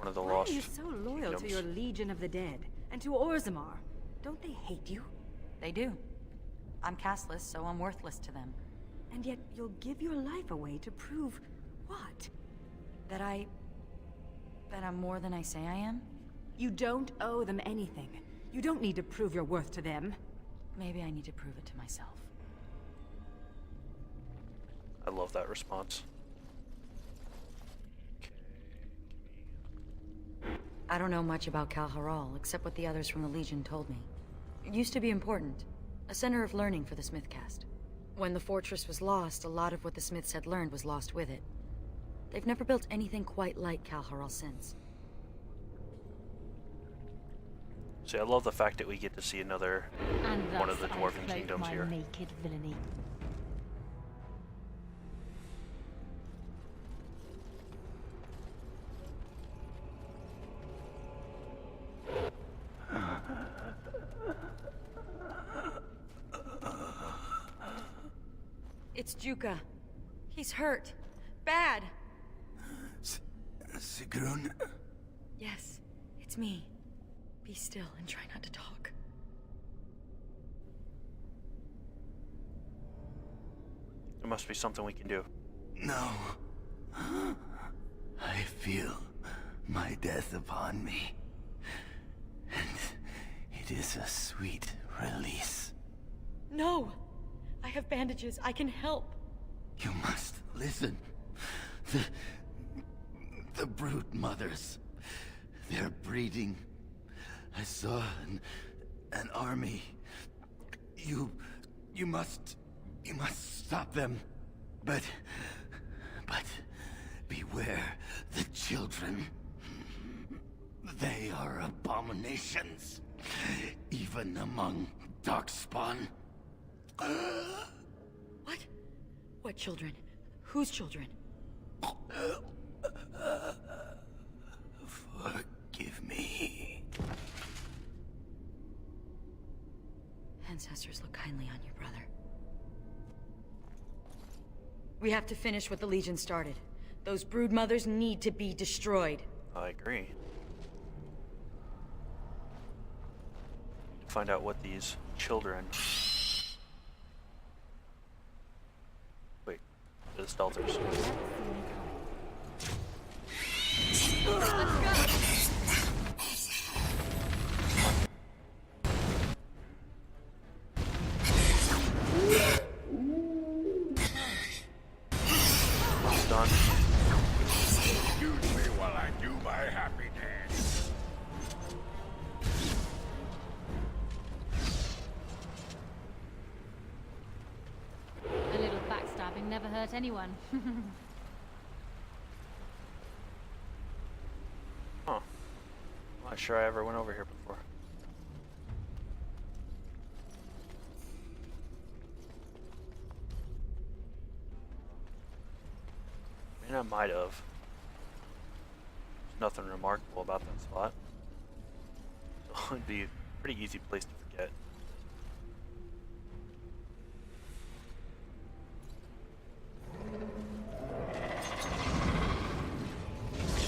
one of the Why lost are you so loyal to kingdoms. your Legion of the Dead and to Orzammar? Don't they hate you? They do. I'm casteless, so I'm worthless to them. And yet you'll give your life away to prove what? That I'm more than I say I am? You don't owe them anything. You don't need to prove your worth to them. Maybe I need to prove it to myself. I love that response. I don't know much about Kal'Hirol, except what the others from the Legion told me. It used to be important. A center of learning for the Smith caste. When the fortress was lost, a lot of what the Smiths had learned was lost with it. They've never built anything quite like Kal'Hirol since. See, I love the fact that we get to see another one of the dwarven kingdoms here. Naked villainy. It's Juka. He's hurt. Bad. Sigrun? Yes, it's me. Be still and try not to talk. There must be something we can do. No. I feel my death upon me. And it is a sweet release. No! I have bandages. I can help. You must listen. The brood mothers. They're breeding. I saw an army. You must stop them. But beware the children. They are abominations, even among darkspawn. What? What children? Whose children? Forgive me. Ancestors look kindly on you, brother. We have to finish what the Legion started. Those brood mothers need to be destroyed. I agree. Find out what these children... Wait, the stealthers. Done. Excuse me while I do my happy dance. A little backstabbing never hurt anyone. Huh. Not sure I ever went over here before. I mean, I might have. There's nothing remarkable about that spot. So it'd be a pretty easy place to forget.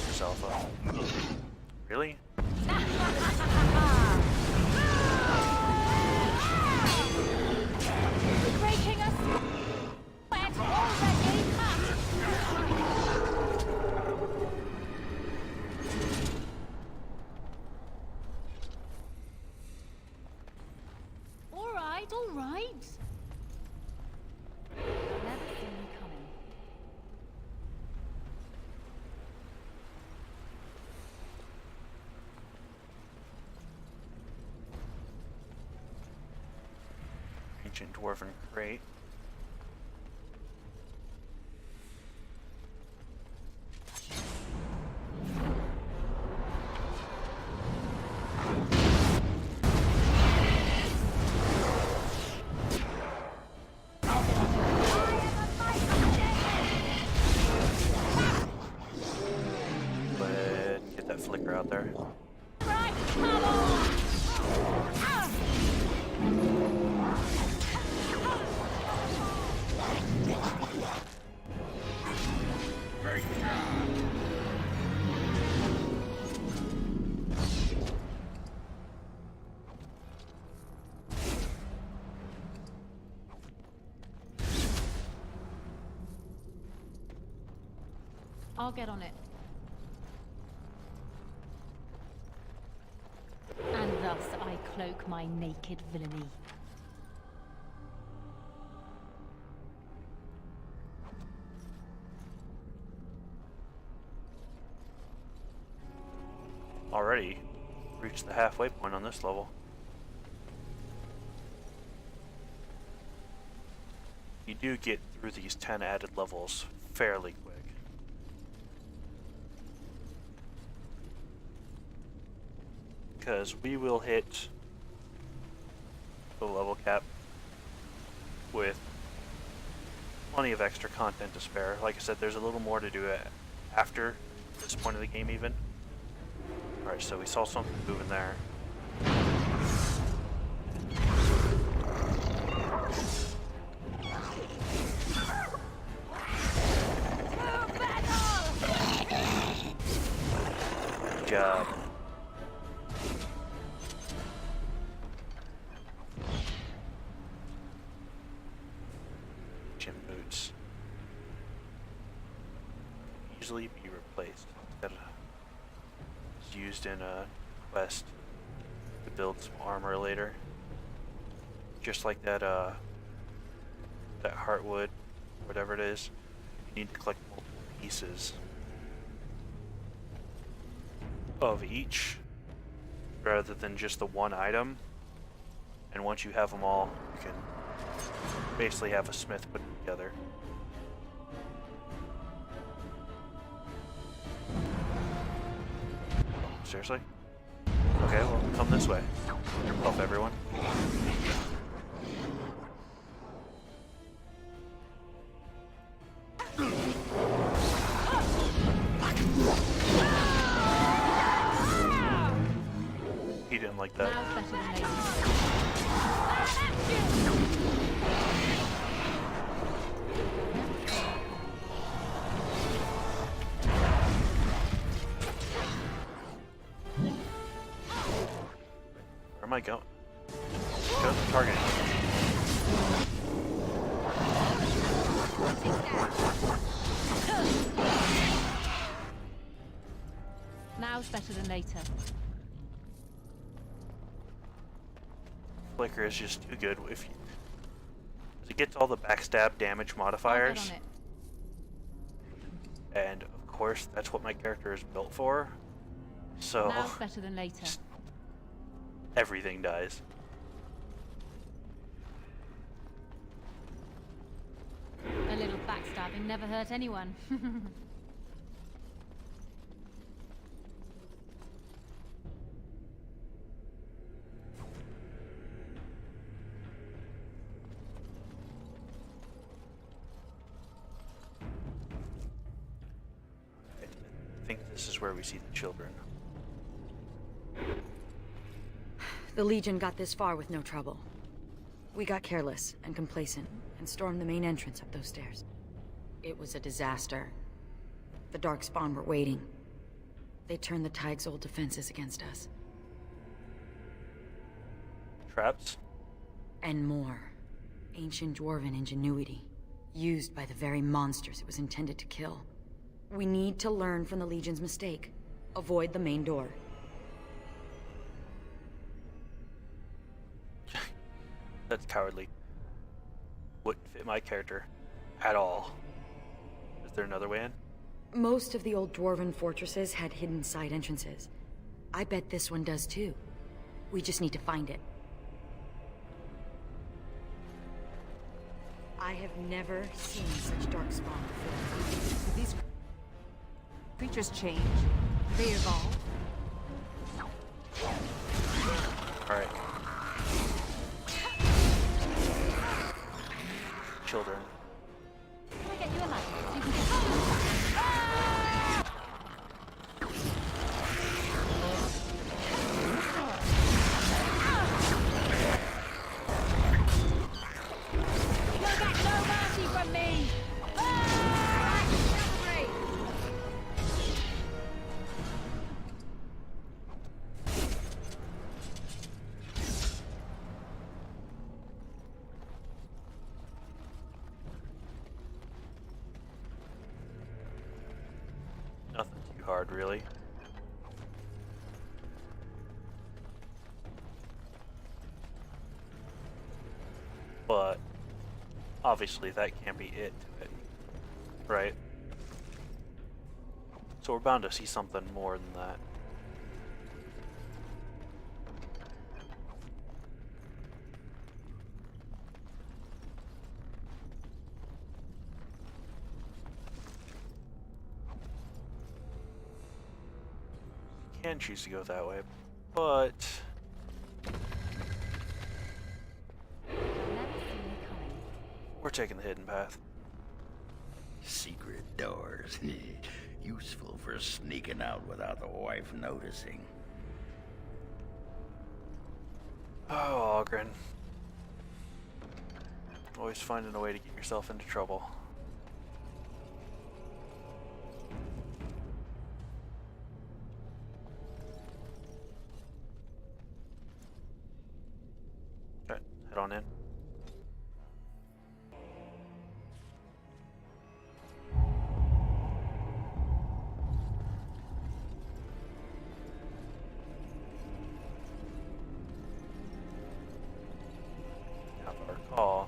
Yourself up. Really? Breaking us wet already. All right, all right. Never seen me coming. Ancient dwarven crate. Go ahead and get that flicker out there. Right, come on. Ah! Great job. I'll get on it. And thus I cloak my naked villainy. Already reached the halfway point on this level. You do get through these 10 added levels fairly quick. Because we will hit the level cap with plenty of extra content to spare. Like I said, there's a little more to do after this point of the game even. Alright, so we saw something moving there. Good job. Gym boots. Easily be replaced. Used in a quest to build some armor later. Just like that that heartwood, whatever it is, you need to collect multiple pieces of each rather than just the one item. And once you have them all, you can basically have a smith put them together. Seriously? Okay, well, come this way. Jump up, everyone. He didn't like that. Now's better than later. Where am I going? Go to the target. Now's better than later. Flicker is just too good. If you, it gets all the backstab damage I'll get modifiers, on it. and of course that's what my character is built for. So Now's better than later. everything dies. A little backstabbing never hurt anyone. I think this is where we see the children. The Legion got this far with no trouble. We got careless and complacent and stormed the main entrance up those stairs. It was a disaster. The Darkspawn were waiting. They turned the Thaigs' old defenses against us. Traps? And more. Ancient Dwarven ingenuity, used by the very monsters it was intended to kill. We need to learn from the Legion's mistake. Avoid the main door. That's cowardly. Wouldn't fit my character at all. Is there another way in? Most of the old Dwarven fortresses had hidden side entrances. I bet this one does too. We just need to find it. I have never seen such darkspawn before. Do these creatures change? Do they evolve? Alright. Children. Can I get you a light? So you can You'll get no mercy from me! hard, really. But obviously that can't be it, right? So we're bound to see something more than that. You can choose to go that way, but we're taking the hidden path. Secret doors. Useful for sneaking out without the wife noticing. Oh, Ogren. Always finding a way to get yourself into trouble. Alright, head on in.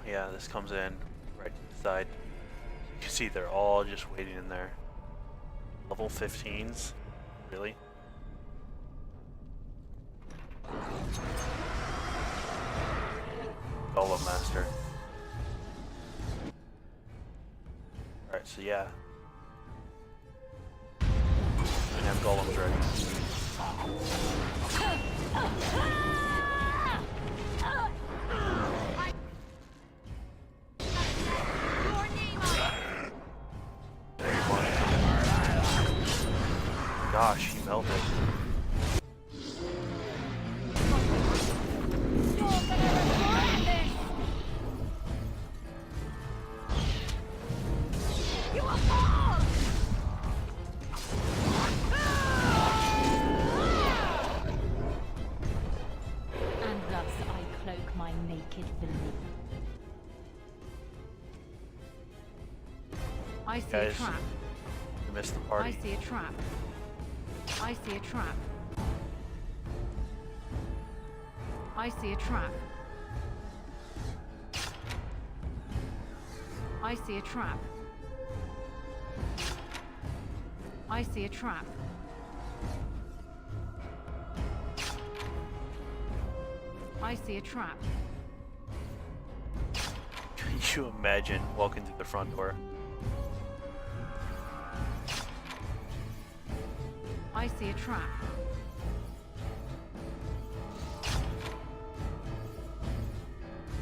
Yeah, this comes in right to the side. You can see they're all just waiting in there. Level 15s? Really? Golem Master. Alright, so yeah. We have golems ready. Gosh, he melted. And thus I cloak my naked villainy. I see a Guys, trap. you missed the party. I see a trap. I see a trap. I see a trap. I see a trap. I see a trap. I see a trap. Can you imagine walking through the front door? I see a trap.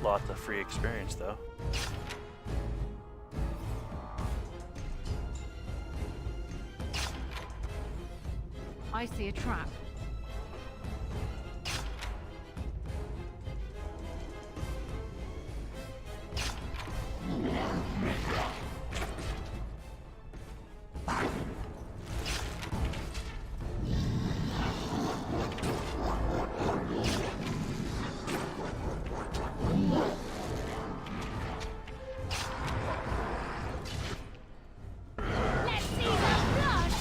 Lots of free experience, though. I see a trap. Let's see the blood!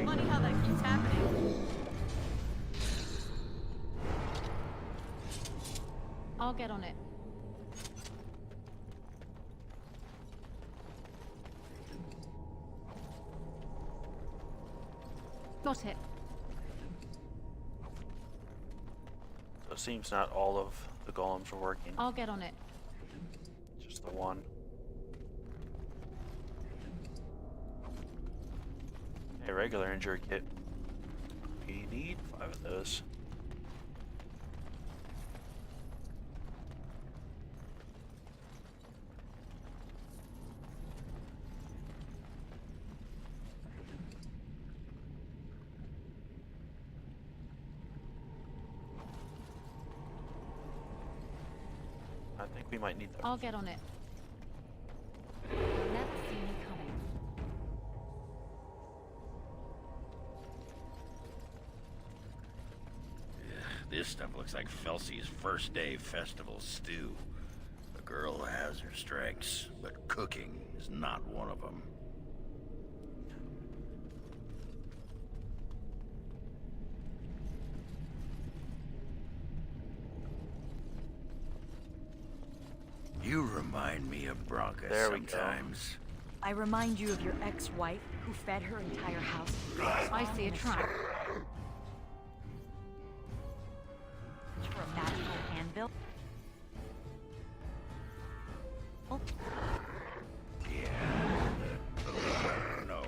Funny how that keeps happening. I'll get on it. Got it. So it seems not all of the golems are working, I'll get on it. just the one. A regular injury kit. We need 5 of those. I think we might need those. I'll get on it. Never see me coming. This stuff looks like Felsey's first day festival stew. The girl has her strengths, but cooking is not one of them. You remind me of Bronca There we go. sometimes. I remind you of your ex-wife who fed her entire house. I see a trap. For a magical anvil. Yeah. No,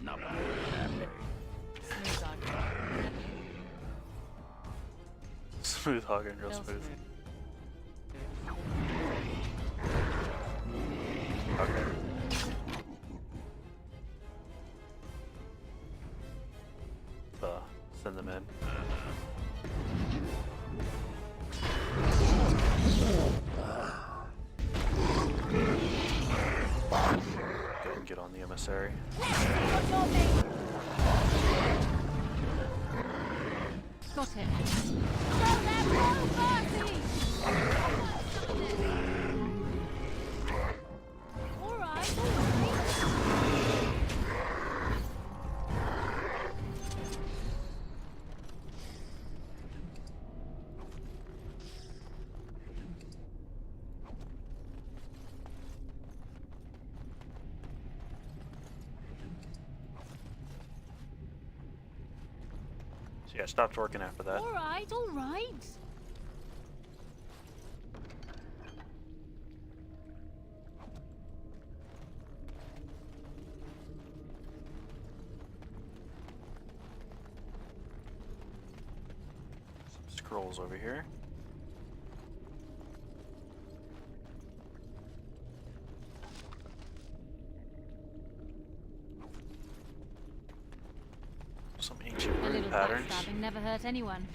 not when we're happy. Smooth on. Smooth hogging, real Real smooth. smooth. Okay. Send them in. Go ahead and get on the emissary. Got it. Throw them all mercy! All right, all right. So yeah, stopped working after that. All right, all right. Some scrolls over here. Some ancient A rune little patterns. backstabbing never hurt anyone.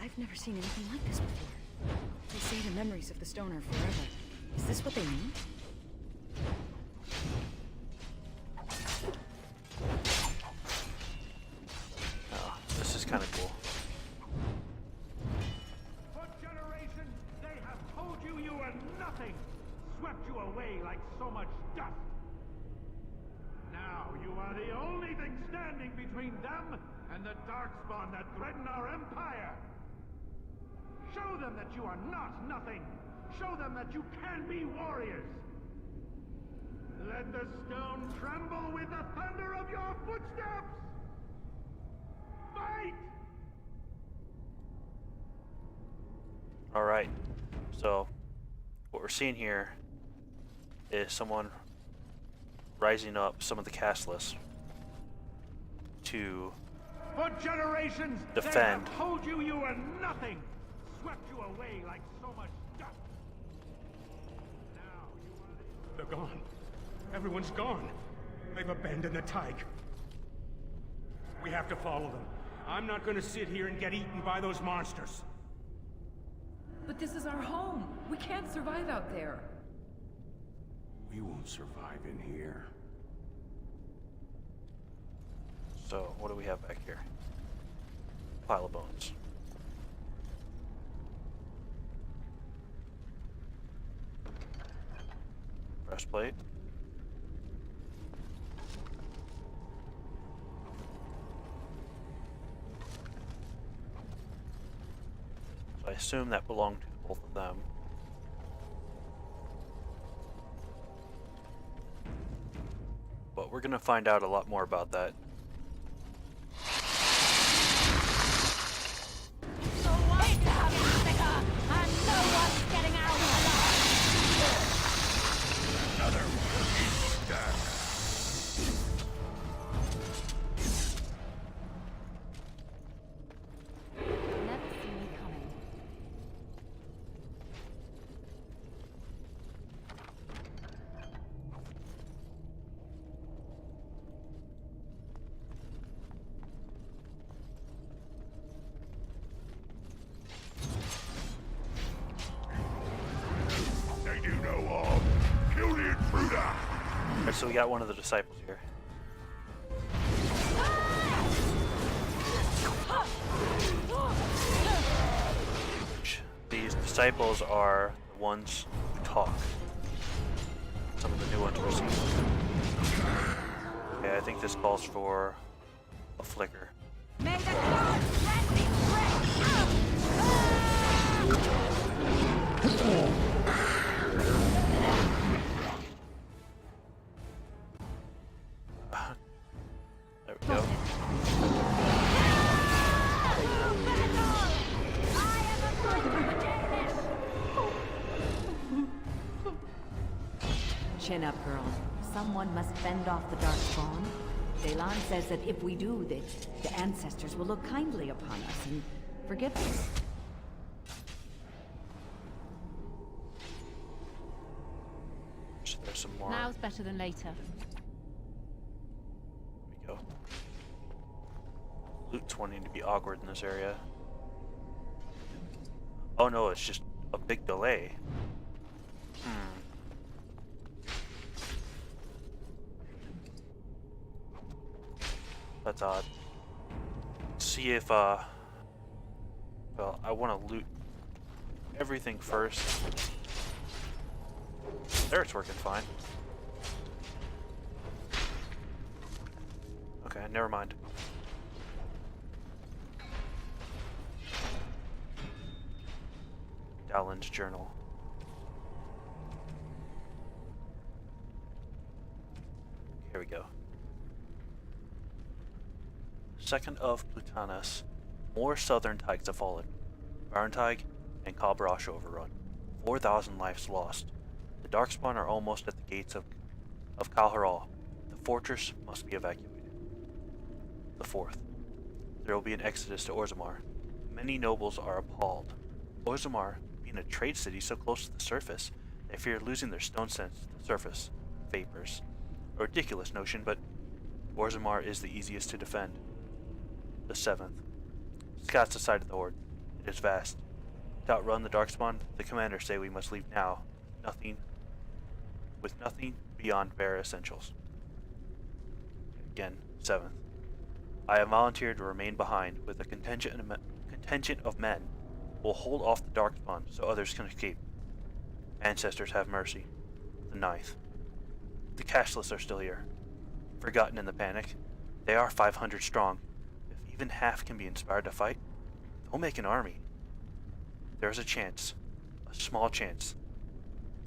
I've never seen anything like this before. They say the memories of the stone are forever. Is this what they mean? Oh, this is kind of cool. For generations, they have told you you were nothing, swept you away like so much dust. Now you are the only thing standing between them and the darkspawn that threaten our empire. Show them that you are not nothing. Show them that you can be warriors. Let the stone tremble with the thunder of your footsteps. Fight! All right. So, what we're seeing here is someone rising up some of the cast lists to For generations, Defend. they have told you you were nothing, swept you away like so much dust. Now you are They're gone. Everyone's gone. They've abandoned the Thaig. We have to follow them. I'm not gonna sit here and get eaten by those monsters. But this is our home. We can't survive out there. We won't survive in here. So, what do we have back here? Pile of bones. Breastplate. So I assume that belonged to both of them. But we're gonna find out a lot more about that. So wait to have it thicker, and no one's getting out alive. Another one is stuck. Never see me coming. so we got one of the disciples here. These disciples are the ones who talk. Some of the new ones we're seeing. Okay, I think this calls for a flicker. May the gods let me There we go. Chin up, girl. Someone must fend off the Darkspawn. Delan says that if we do this, the ancestors will look kindly upon us and forgive us. So there's some more. Now's better than later. There we go. Loot's wanting to be awkward in this area. Oh no, it's just a big delay. That's odd. Let's see if, well, I want to loot everything first. There, it's working fine. Okay, never mind. Dalin's journal. Here we go. 2nd of Plutanus. More southern Thaigs have fallen. Thaig and Kal'Hirol overrun. 4,000 lives lost. The Darkspawn are almost at the gates of Kal'Hirol. The fortress must be evacuated. The 4th. There will be an exodus to Orzammar. Many nobles are appalled. Orzammar, being a trade city so close to the surface, they fear losing their stone sense to the surface vapors. A ridiculous notion, but Orzammar is the easiest to defend. The 7th. Scouts decided the horde. It is vast. To outrun the Darkspawn, the commanders say we must leave now, with nothing beyond bare essentials. Again, 7th. I have volunteered to remain behind with a contingent of men who will hold off the Darkspawn so others can escape. Ancestors have mercy. The 9th. The cashless are still here. Forgotten in the panic. They are 500 strong. If even half can be inspired to fight, they'll make an army. There's a chance, a small chance,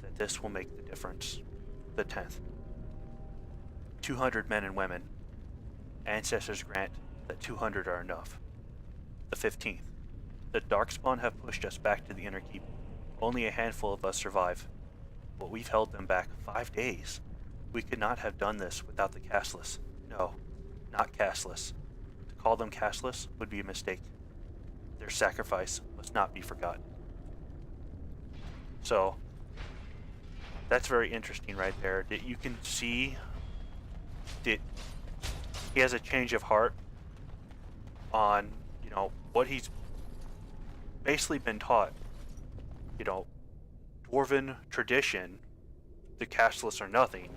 that this will make the difference. The 10th. 200 men and women. Ancestors grant that 200 are enough. The 15th. The Darkspawn have pushed us back to the inner keep. Only a handful of us survive. But we've held them back 5 days. We could not have done this without the castless. No, not castless. To call them castless would be a mistake. Their sacrifice must not be forgotten. So, that's very interesting right there. That you can see that he has a change of heart on, what he's basically been taught. Dwarven tradition, the castless are nothing.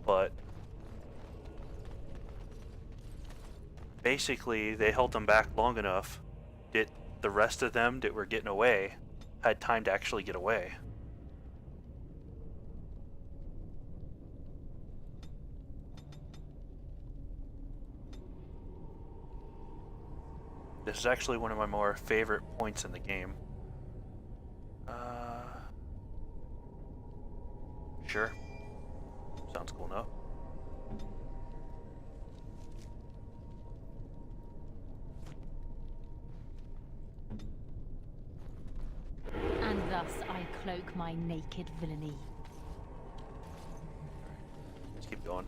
But basically, they held them back long enough that the rest of them that were getting away had time to actually get away. This is actually one of my more favorite points in the game. Sure. Sounds cool enough. And thus I cloak my naked villainy. Let's keep going.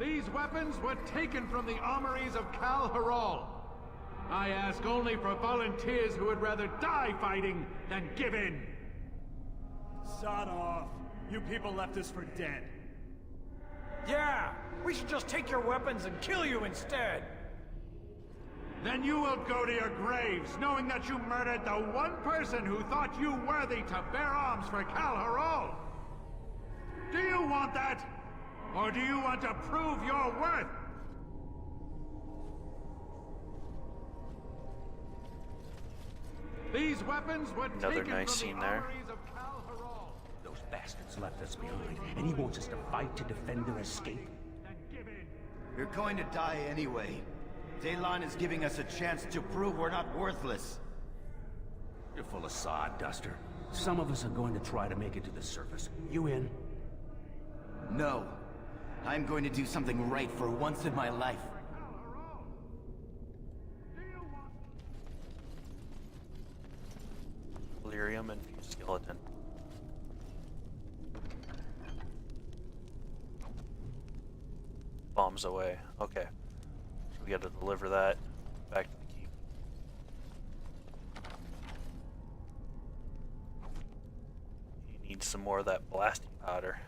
These weapons were taken from the armories of Kal'Hirol. I ask only for volunteers who would rather die fighting than give in. Sod off. You people left us for dead. Yeah, we should just take your weapons and kill you instead. Then you will go to your graves, knowing that you murdered the one person who thought you worthy to bear arms for Kal'Hirol. Do you want that? Or do you want to prove your worth? These weapons were Another taken nice from scene the there. armories of Kal'Hirol. Those bastards left us behind, and he wants us to fight to defend their escape. Then give in. We're going to die anyway. Daylon is giving us a chance to prove we're not worthless. You're full of sod, Duster. Some of us are going to try to make it to the surface. You in? No. I'm going to do something right for once in my life. Kal'Hirol. Do you want... Delirium and fused skeleton. Bombs away. Okay. So we gotta deliver that back to the keep. He needs some more of that blasting powder.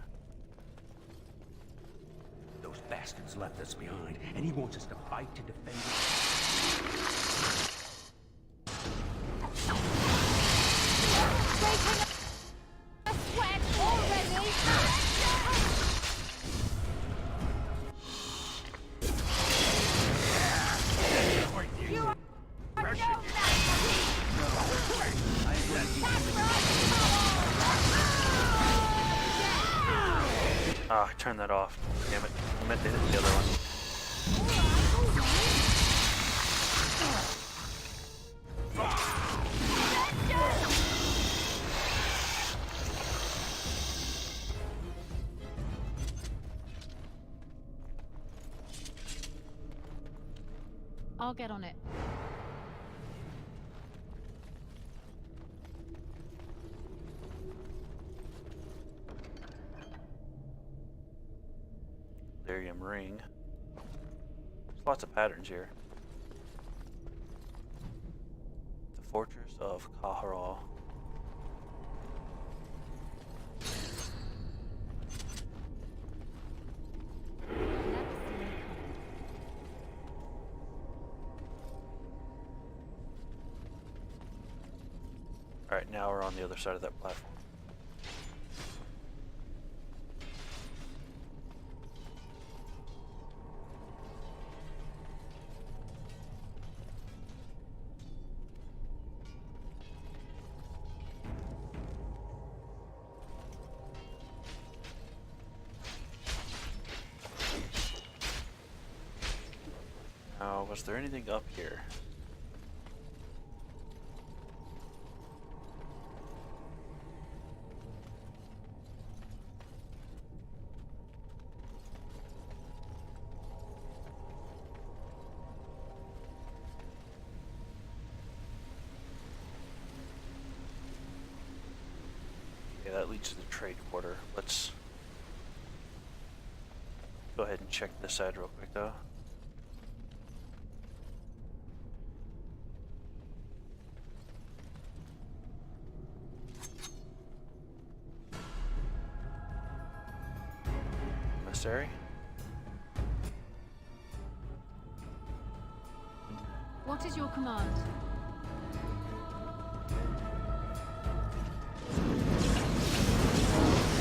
Those bastards left us behind, and he wants us to fight to defend Sweat already! You are no Ah, turn that off. Damn it. I meant to hit the other one. I'll get on it. Delirium ring. There's lots of patterns here. The Fortress of Kal'Hirol. Alright, now we're on the other side of that platform. Now, was there anything up here? Okay, that leads to the trade quarter. Let's go ahead and check this side real quick though. Emissary? What is your command?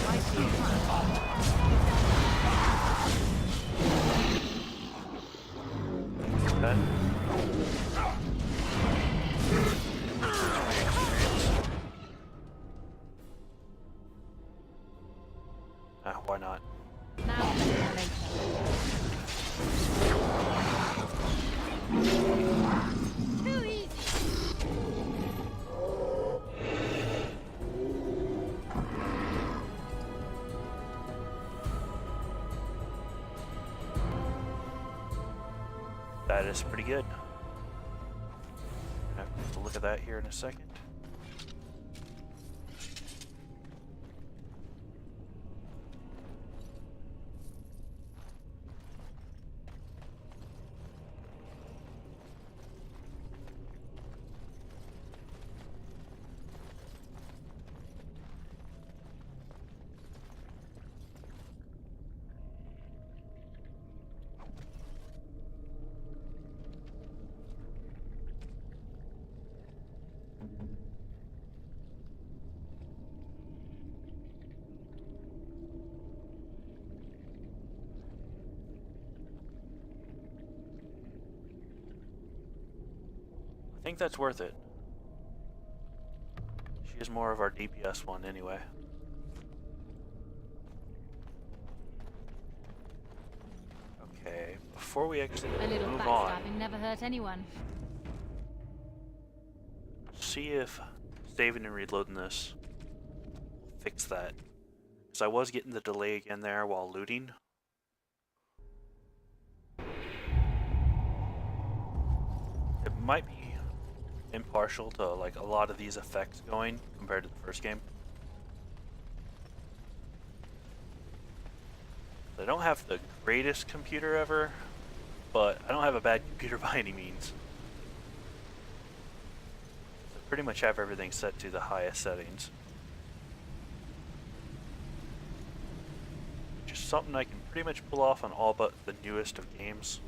I see a plan. That. Why not? Now, later. Too easy. That is pretty good. I'll have to look at that here in a second. think that's worth it. She is more of our DPS one anyway. Okay, before we actually A little move on, backstabbing never hurt anyone. see if saving and reloading this will fix that. Because I was getting the delay again there while looting. It might be impartial to like a lot of these effects going compared to the first game. I don't have the greatest computer ever, but I don't have a bad computer by any means. So I pretty much have everything set to the highest settings. Which is something I can pretty much pull off on all but the newest of games.